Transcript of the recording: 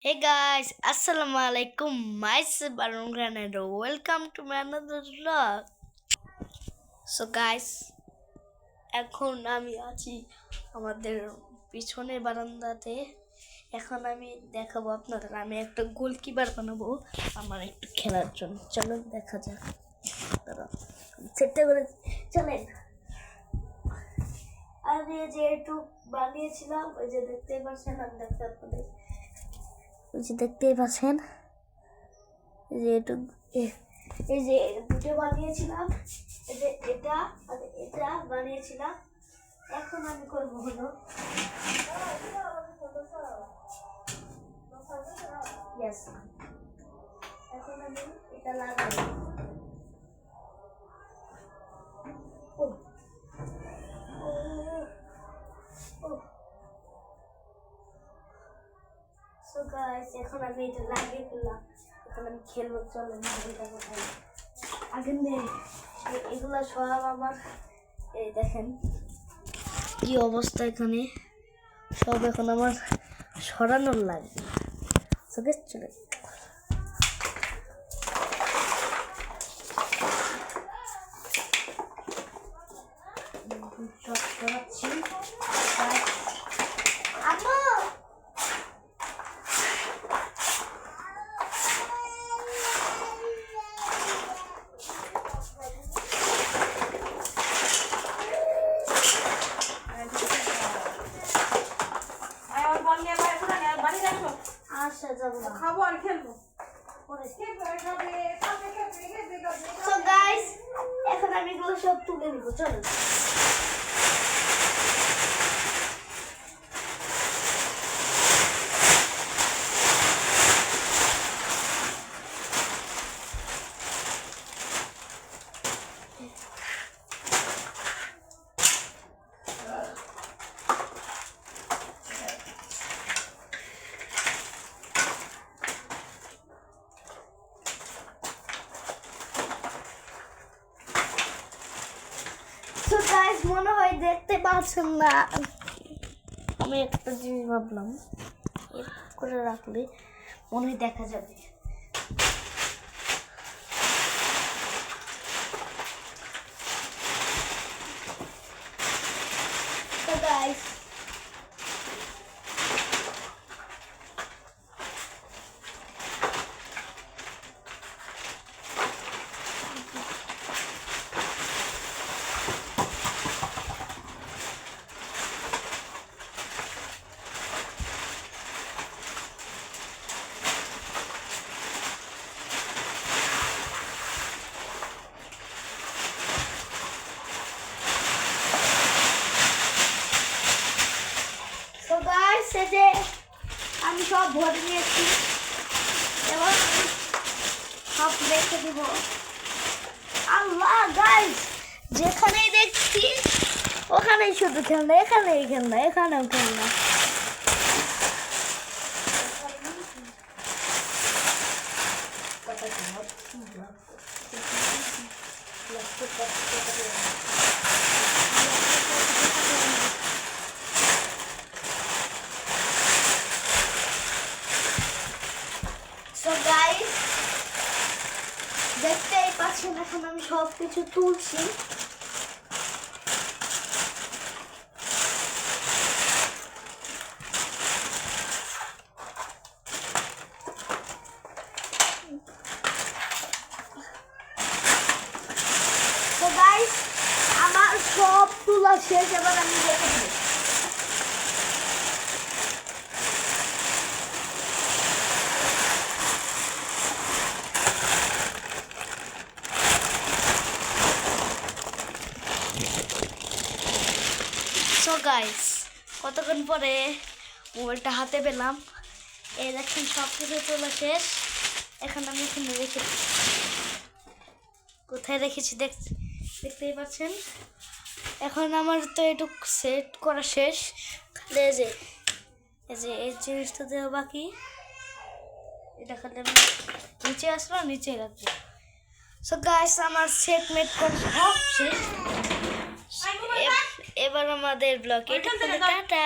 Hey guys, Assalamualaikum. Myself Arun Granado. Welcome to my another vlog. So guys, এখন আমি আছি আমাদের পিছনের বারান্দাতে। এখন আমি দেখাবো আপনাদের আমি একটা গোলকিপার বানাবো আমার একটু খেলার জন্য। চলো দেখা যাক। সেটা করে চলেন। আমি যে একটু বানিয়েছিলাম ওই যে দেখতেই পাচ্ছেন, আমি দেখতে আপনাদের ওই যে দেখতেই পাচ্ছেন এই যে দুটো বানিয়েছিলাম, এটা আর এটা বানিয়েছিলাম। এখন আমি করবো হলো এখন আমি এটা লাগাবো। সো গাইস, এখন আমি এটা লাগিয়ে ফেললাম। এখন আমি খেলবো। চলেন আগে এগুলা সব আমার এই দেখেন কি অবস্থা। এখানে সব এখন আমার সরানোর লাগবে। চলে সব সরাচ্ছি। আচ্ছা যাবো না, খাবো আর খেলবো। সো গাইস, এখন আমি এগুলো সব তুলে নিব। চলো মনে হয় দেখতে পাচ্ছেন না। আমি একটা জিনিস ভাবলাম করে রাখলে মনে হয় দেখা যাবে। তো গাইস, যে আমি সব ভরে নিয়েছি, এবার সব রেখে দিব। আল্লাহ গাইস, যেখানেই দেখছি ওখানেই শুধু খেলনা, এখানেই খেলনা, এখানেও খেলনা। So guys, দেখতেই পাচ্ছেন এখন আমি সব কিছু তুলছি। So guys, আমার সব তোলা শেষ, এবার আমি রেখে দেব। সো গাইস, কতক্ষণ পরে মোবাইলটা হাতে পেলাম। এই দেখেন সব কিছু তোলা শেষ। এখন আমি এখানে রেখে কোথায় রেখেছি দেখতেই পাচ্ছেন। এখন আমার তো এটুকু সেট করা শেষ। এই যে এই জিনিসটা দেওয়া বাকি। এটা খালি আমি নিচে আসলো, নিচে রাখবো। সো গাইস, আমার সেট মেট করা সব শেষ। এবার আমাদের ব্লগে টাটা।